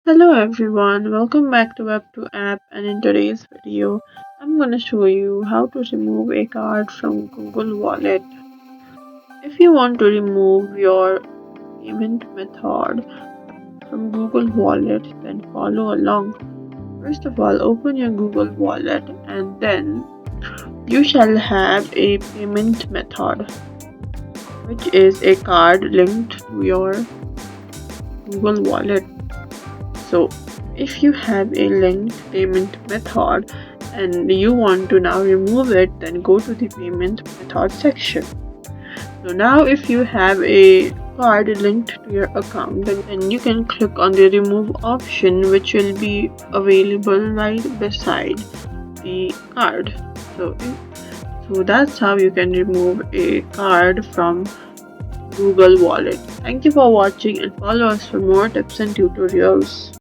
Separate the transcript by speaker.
Speaker 1: Hello everyone, welcome back to Web2 app, and in today's video I'm going to show you how to remove a card from Google Wallet. If you want to remove your payment method from Google Wallet, then follow along. First of all, open your Google Wallet and then you shall have a payment method, which is a card linked to your Google Wallet. So if you have a linked payment method and you want to now remove it, then go to the payment method section. So now if you have a card linked to your account, then you can click on the remove option, which will be available right beside the card. So, so that's how you can remove a card from Google Wallet. Thank you for watching and follow us for more tips and tutorials.